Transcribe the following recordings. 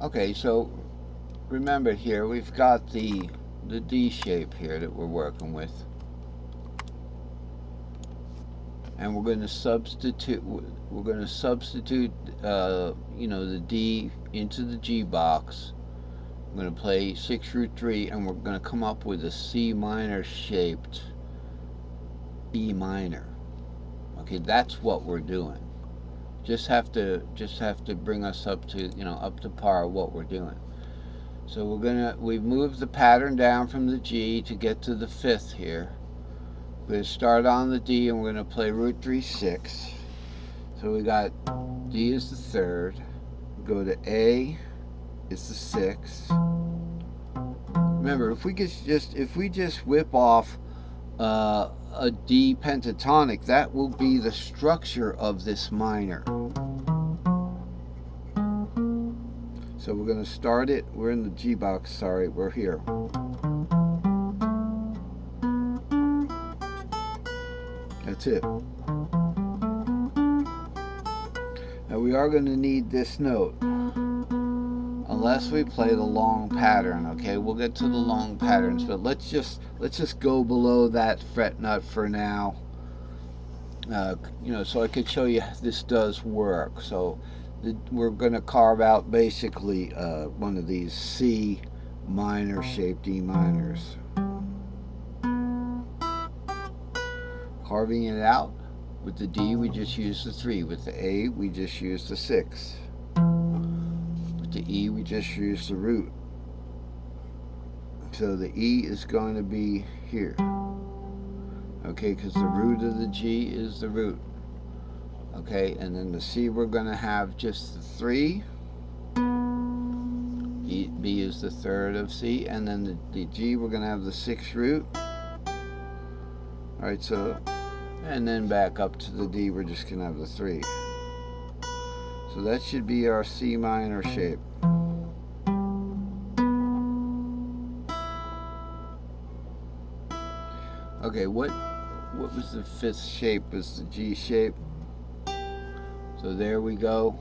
Okay, so remember here we've got the D shape here that we're working with, and we're going to substitute. You know, the D into the G box. I'm going to play 6√3, and we're going to come up with a C minor shaped E minor. Okay, that's what we're doing. Just have to bring us up to, you know, up to par what we're doing. So we've moved the pattern down from the G to get to the fifth here. We're going to start on the D, and we're going to play √3 6. So we got D is the third. We go to A is the sixth. Remember, if we just whip off a D pentatonic, that will be the structure of this minor. So we're going to start it. We're in the G box. Sorry, we're here. That's it. Now we are going to need this note, unless we play the long pattern. Okay, we'll get to the long patterns, but let's just go below that fret nut for now. You know, so I could show you this does work. So we're going to carve out basically one of these C minor shaped E minors. Carving it out. With the D, we just use the 3. With the A, we just use the 6. With the E, we just use the root. So the E is going to be here. Okay, because the root of the G is the root. Okay, and then the C, we're going to have just the 3. B is the third of C, and then the G, we're going to have the 6th root. Alright, so, and then back up to the D, we're just going to have the 3. So that should be our C minor shape. Okay, what was the fifth shape? Was the G shape. So there we go.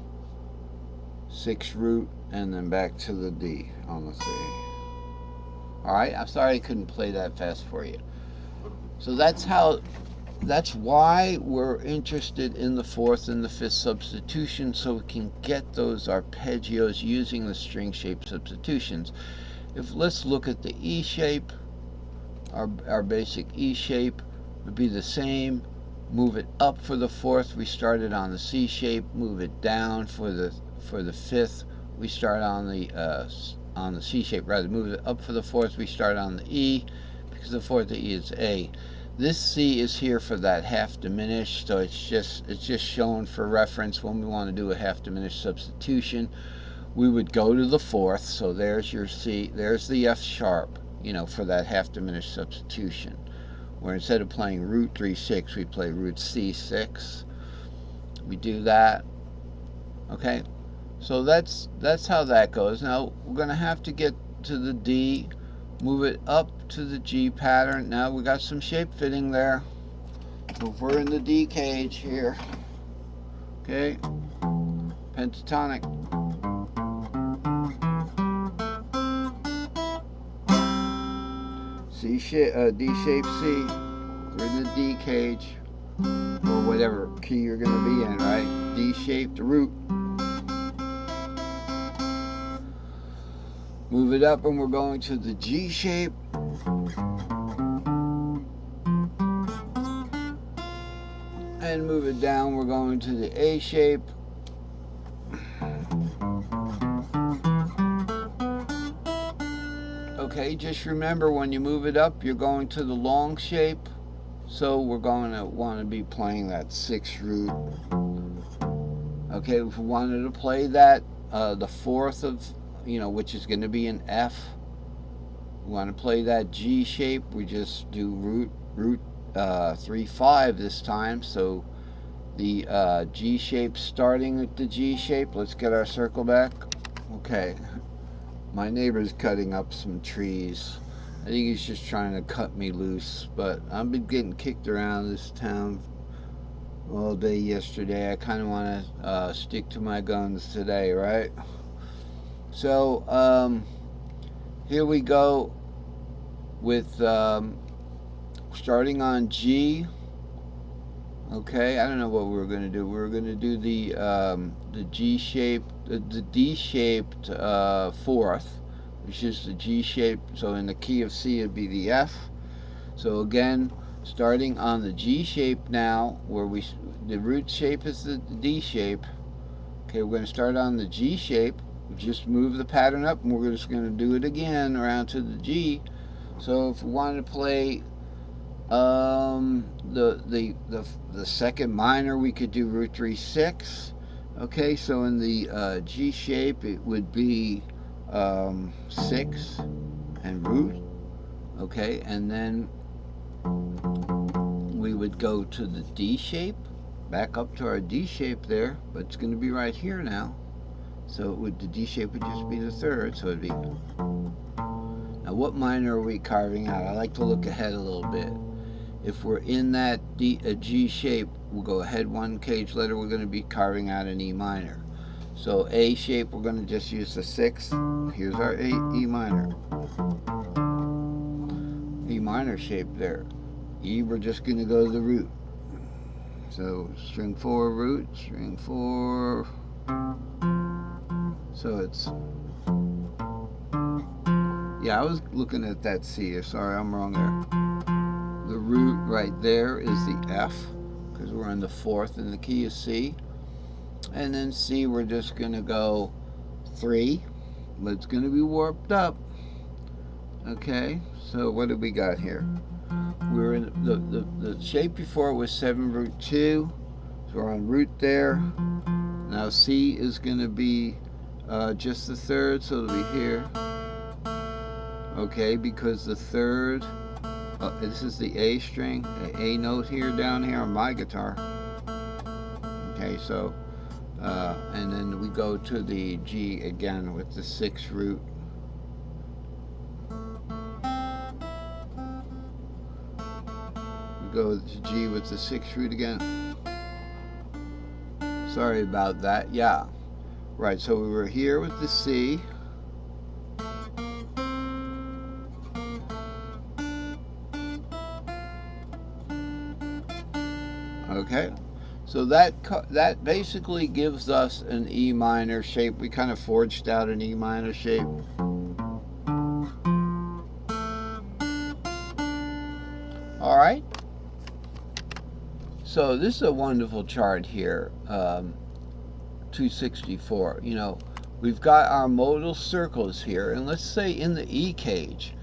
6th root, and then back to the D on the 3. Alright, I'm sorry I couldn't play that fast for you. So that's why we're interested in the 4th and the 5th substitution, so we can get those arpeggios using the string shape substitutions. Let's look at the E shape. Our basic E shape would be the same. Move it up for the 4th, we started on the C shape. Move it down for the 5th, we start on the C shape. Rather, move it up for the 4th, we start on the E, because the 4th of E is A. This C is here for that half diminished, so it's just shown for reference when we want to do a half diminished substitution. We would go to the 4th, so there's your C, there's the F sharp, you know, for that half diminished substitution. Where instead of playing √3 6, we play √C6. We do that. Okay, so that's how that goes. Now we're going to have to get to the D, move it up to the G pattern. Now we got some shape fitting there. So we're in the D cage here. Okay, pentatonic. D shape C. We're in the D cage, or whatever key you're going to be in, right? D shaped root. Move it up, and we're going to the G shape. And move it down, we're going to the A shape. Okay, just remember when you move it up, you're going to the long shape. So we're going to want to be playing that 6th root. Okay, if we wanted to play that, the 4th of, you know, which is going to be an F. We want to play that G shape. We just do root 3 5 this time. So the G shape starting with the G shape. Let's get our circle back. Okay, my neighbor's cutting up some trees. I think he's just trying to cut me loose, but I've been getting kicked around this town all day yesterday. I kind of want to stick to my guns today, right? So here we go with starting on G. Okay, I don't know what we're going to do. We're going to do the G shape, the D shaped fourth, which is the G shape. So in the key of C, it'd be the F. So again, starting on the G shape now, where the root shape is the D shape. Okay, we're going to start on the G shape. Just move the pattern up, and we're just going to do it again around to the G. So if we wanted to play the second minor, we could do root 3 6. Okay, so in the G shape, it would be 6 and root. Okay, and then we would go to the D shape, back up to our D shape there, but it's going to be right here now. So the D shape would just be the third, so it'd be. Now, what minor are we carving out? I like to look ahead a little bit. If we're in that G shape, we'll go ahead one cage letter, we're going to be carving out an E minor. So A shape, we're going to just use the 6th. Here's our E minor. E minor shape there. E, we're just going to go to the root. So string 4 root, string 4. So it's, yeah, I was looking at that C. Sorry, I'm wrong there. The root right there is the F, because we're in the 4th in the key of C. And then C, we're just going to go 3, but it's going to be warped up. Okay, so what do we got here? We're in the shape before was 7 root 2, so we're on root there. Now C is going to be just the third, so it'll be here. Okay, because the third, this is the A string, A note here, down here on my guitar. Okay, so, and then we go to the G again with the 6th root. We go to G with the 6th root again. Sorry about that, yeah. Right, so we were here with the C. Okay, so that basically gives us an E minor shape. We kind of forged out an E minor shape. All right. So this is a wonderful chart here, 264. You know, we've got our modal circles here, and let's say in the E cage.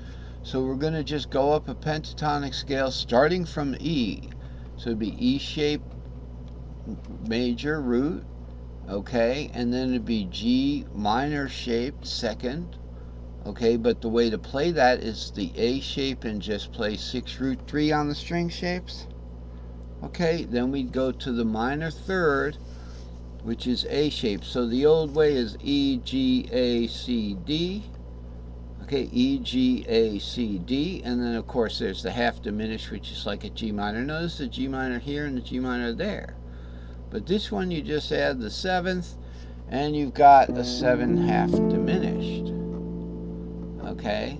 So we're going to just go up a pentatonic scale starting from E. So it'd be E shape, major, root, okay, and then it'd be G minor shaped second, okay, but the way to play that is the A shape and just play 6 root 3 on the string shapes. Okay, then we'd go to the minor third, which is A shape. So the old way is E, G, A, C, D. Okay, E, G, A, C, D. And then, of course, there's the half diminished, which is like a G minor. Notice the G minor here and the G minor there. But this one, you just add the 7th, and you've got a 7 half diminished. Okay?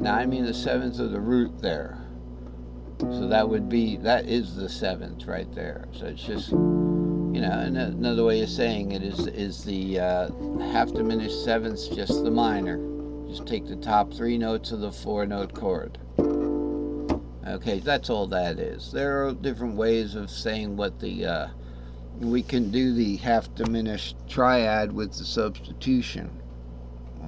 Now, I mean the 7th of the root there. So that is the 7th right there. So it's just, you know, another way of saying it is the half diminished 7th's just the minor. Just take the top 3 notes of the 4-note chord. Okay, that's all that is. There are different ways of saying what the, we can do the half diminished triad with the substitution.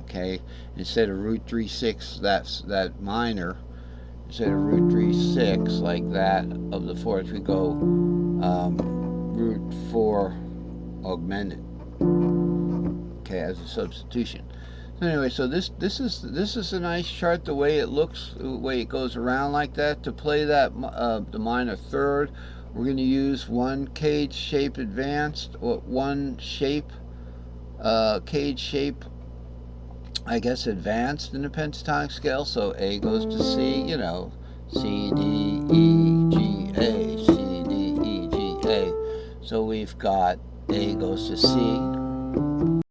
Okay, instead of root 3 6, that's that minor. Instead of root 3 6 like that of the 4th, we go root 4 augmented. Okay, as a substitution. So anyway, so this is a nice chart. The way it looks, the way it goes around like that. To play that the minor third, we're going to use one cage shape advanced, or one shape cage shape, I guess, advanced in the pentatonic scale. So A goes to C, you know, C, D, E, G, A, C, D, E, G, A. So we've got A goes to C,